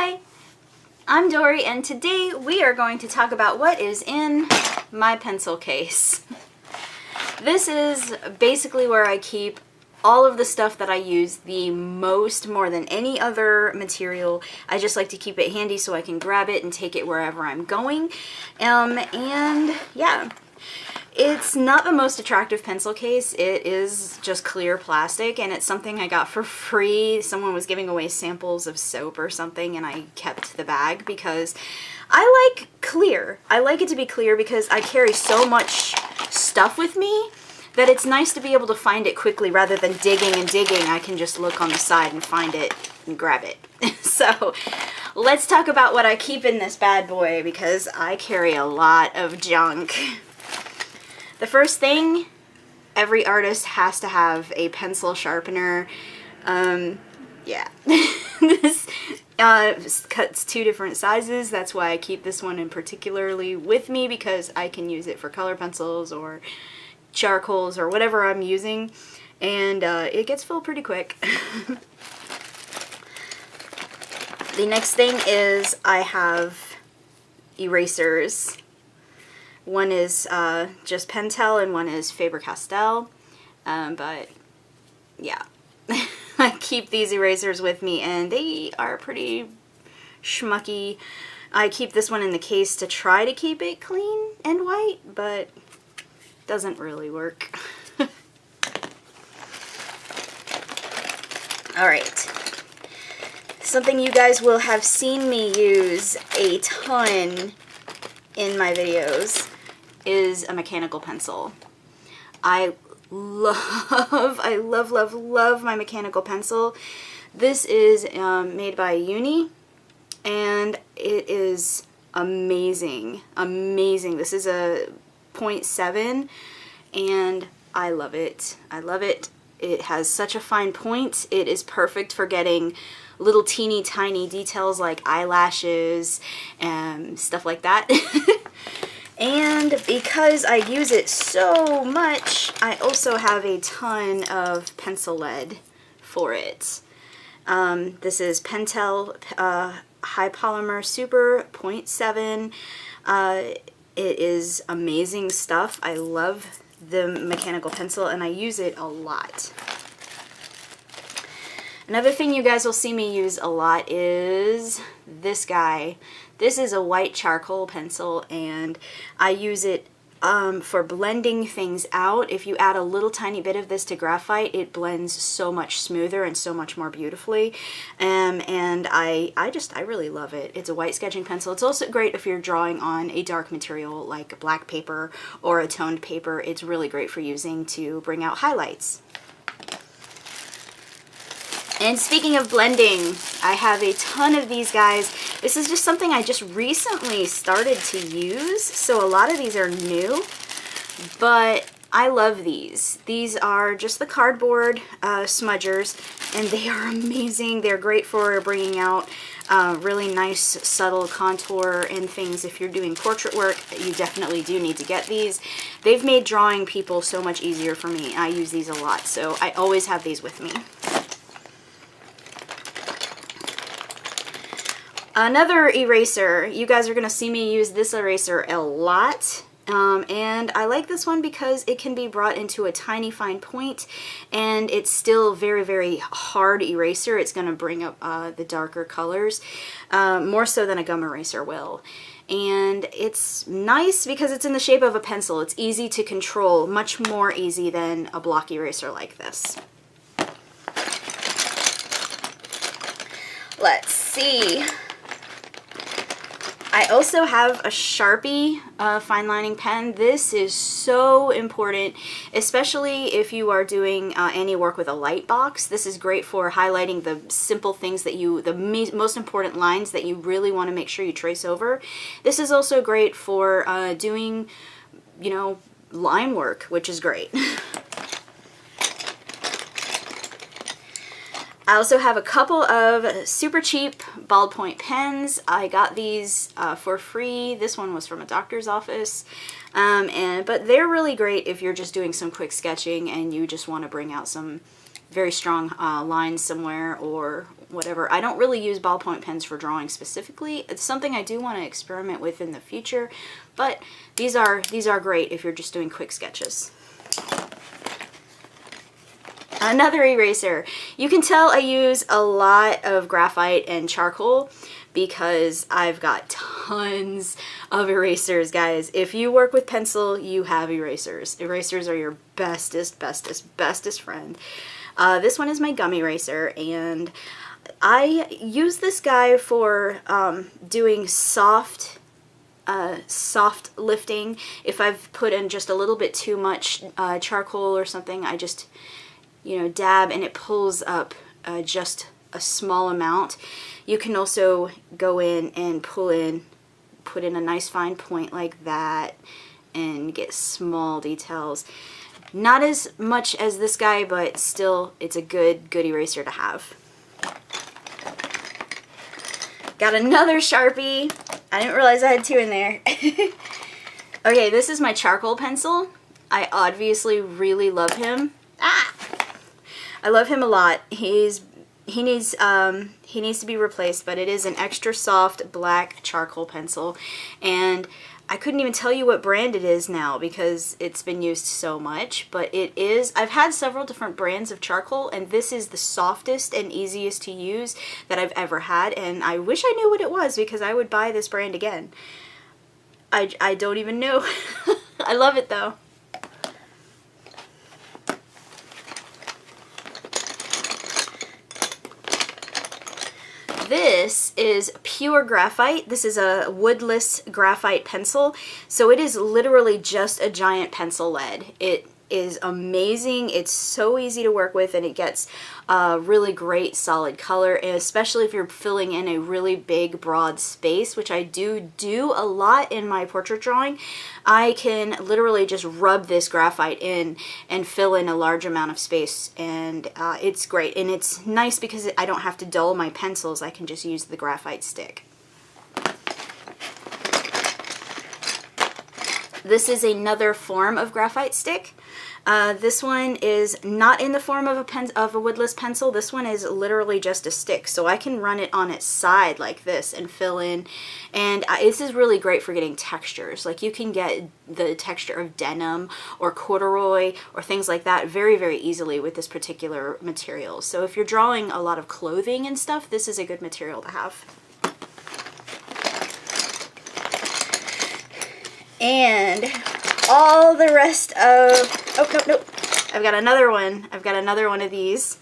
Hi, I'm Dory, and today we are going to talk about what is in my pencil case. This is basically where I keep all of the stuff that I use the most, more than any other material. I just like to keep it handy so I can grab it and take it wherever I'm going. And yeah. It's not the most attractive pencil case. It is just clear plastic, and it's something I got for free. Someone was giving away samples of soap or something, and I kept the bag because I like clear. I like it to be clear because I carry so much stuff with me that it's nice to be able to find it quickly rather than digging and digging. I can just look on the side and find it and grab it. So let's talk about what I keep in this bad boy because I carry a lot of junk. The first thing, every artist has to have a pencil sharpener. Yeah. This cuts two different sizes. That's why I keep this one in particularly with me, because I can use it for color pencils or charcoals or whatever I'm using. And it gets full pretty quick. The next thing is I have erasers. One is just Pentel and one is Faber-Castell, but yeah, I keep these erasers with me and they are pretty schmucky. I keep this one in the case to try to keep it clean and white, but doesn't really work. Alright, something you guys will have seen me use a ton in my videos is a mechanical pencil. I love my mechanical pencil. This is made by Uni, and it is amazing. Amazing. This is a 0.7, and I love it. I love it. It has such a fine point. It is perfect for getting little teeny tiny details like eyelashes and stuff like that. And because I use it so much, I also have a ton of pencil lead for it. This is Pentel High Polymer Super 0.7. It is amazing stuff. I love the mechanical pencil and I use it a lot. Another thing you guys will see me use a lot is this guy. This is a white charcoal pencil, and I use it for blending things out. If you add a little tiny bit of this to graphite, it blends so much smoother and so much more beautifully. And I really love it. It's a white sketching pencil. It's also great if you're drawing on a dark material like black paper or a toned paper. It's really great for using to bring out highlights. And speaking of blending, I have a ton of these guys. This is just something I just recently started to use, so a lot of these are new, but I love these. These are just the cardboard smudgers, and they are amazing. They're great for bringing out really nice subtle contour and things. If you're doing portrait work, you definitely do need to get these. They've made drawing people so much easier for me. I use these a lot, so I always have these with me. Another eraser, you guys are going to see me use this eraser a lot, and I like this one because it can be brought into a tiny fine point, and it's still very, very hard eraser. It's going to bring up the darker colors, more so than a gum eraser will. And it's nice because it's in the shape of a pencil. It's easy to control, much more easy than a block eraser like this. Let's see. I also have a Sharpie fine lining pen. This is so important, especially if you are doing any work with a light box. This is great for highlighting the simple things that the most important lines that you really want to make sure you trace over. This is also great for doing, you know, line work, which is great. I also have a couple of super cheap ballpoint pens. I got these for free. This one was from a doctor's office. But they're really great if you're just doing some quick sketching and you just want to bring out some very strong lines somewhere, or whatever. I don't really use ballpoint pens for drawing specifically. It's something I do want to experiment with in the future, but these are great if you're just doing quick sketches. Another eraser. You can tell I use a lot of graphite and charcoal because I've got tons of erasers, guys. If you work with pencil, you have erasers. Erasers are your bestest friend. This one is my gum eraser, and I use this guy for doing soft lifting. If I've put in just a little bit too much charcoal or something, I just, you know, dab and it pulls up just a small amount. You can also go in and put in a nice fine point like that and get small details. Not as much as this guy, but still it's a good eraser to have. Got another Sharpie. I didn't realize I had two in there. Okay, this is my charcoal pencil. I obviously really love him. I love him a lot. He needs to be replaced, but it is an extra soft black charcoal pencil, and I couldn't even tell you what brand it is now because it's been used so much, but it is. I've had several different brands of charcoal, and this is the softest and easiest to use that I've ever had, and I wish I knew what it was because I would buy this brand again. I don't even know. I love it though. This is pure graphite. This is a woodless graphite pencil. So it is literally just a giant pencil lead. It is amazing. It's so easy to work with, and it gets a really great solid color, and especially if you're filling in a really big broad space, which I do a lot in my portrait drawing. I can literally just rub this graphite in and fill in a large amount of space, and it's great. And it's nice because I don't have to dull my pencils. I can just use the graphite stick. This is another form of graphite stick. This one is not in the form of a woodless pencil. This one is literally just a stick, so I can run it on its side like this and fill in. And this is really great for getting textures. Like you can get the texture of denim or corduroy or things like that very easily with this particular material. So if you're drawing a lot of clothing and stuff, this is a good material to have. And all the rest of, oh, no, I've got another one. I've got another one of these.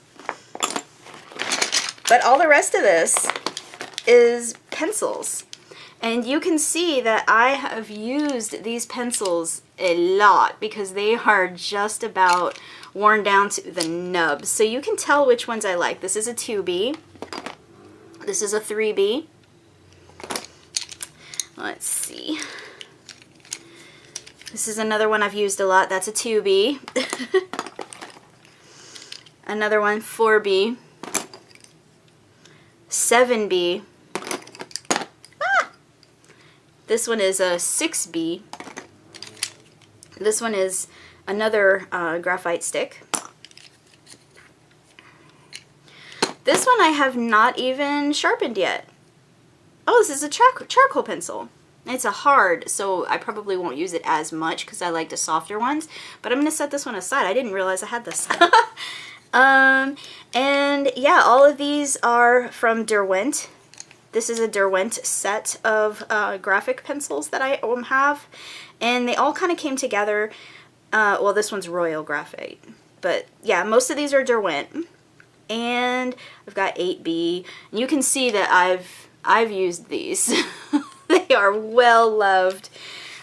But all the rest of this is pencils. And you can see that I have used these pencils a lot because they are just about worn down to the nubs. So you can tell which ones I like. This is a 2B. This is a 3B. Let's see. This is another one I've used a lot. That's a 2B. Another one, 4B. 7B. This one is a 6B. This one is another graphite stick. This one I have not even sharpened yet. Oh, this is a charcoal pencil. It's a hard, so I probably won't use it as much because I like the softer ones. But I'm going to set this one aside. I didn't realize I had this. And yeah, all of these are from Derwent. This is a Derwent set of graphic pencils that I have. And they all kind of came together. Well, this one's Royal Graphite. But yeah, most of these are Derwent. And I've got 8B. And you can see that I've used these. They are well loved.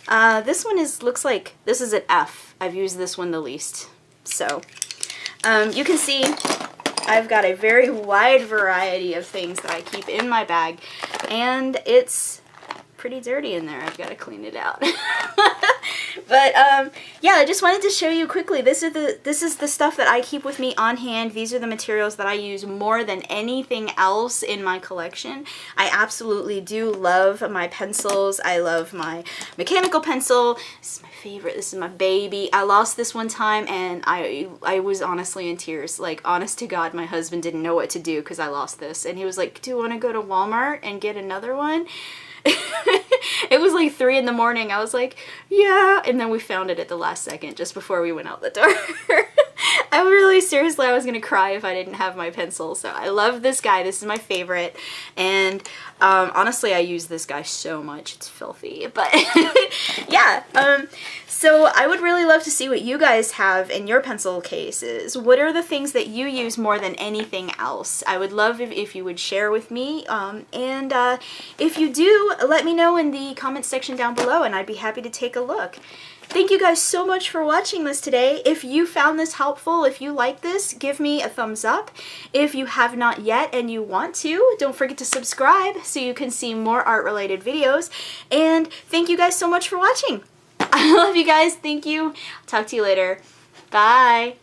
This one looks like this is an F. I've used this one the least. So you can see I've got a very wide variety of things that I keep in my bag, and it's pretty dirty in there. I've got to clean it out. But yeah, I just wanted to show you quickly. This is the stuff that I keep with me on hand. These are the materials that I use more than anything else in my collection. I absolutely do love my pencils. I love my mechanical pencil. This is my favorite. This is my baby. I lost this one time and I was honestly in tears. Like, honest to God, my husband didn't know what to do because I lost this. And he was like, do you want to go to Walmart and get another one? It was like 3 in the morning. I was like, yeah. And then we found it at the last second just before we went out the door. I really, seriously, I was going to cry if I didn't have my pencil. So I love this guy. This is my favorite. And honestly, I use this guy so much. It's filthy. But yeah. So I would really love to see what you guys have in your pencil cases. What are the things that you use more than anything else? I would love if you would share with me. And if you do, let me know in the comments section down below and I'd be happy to take a look. Thank you guys so much for watching this today. If you found this helpful, if you like this, give me a thumbs up. If you have not yet and you want to, don't forget to subscribe so you can see more art-related videos. And thank you guys so much for watching. I love you guys. Thank you. Talk to you later. Bye.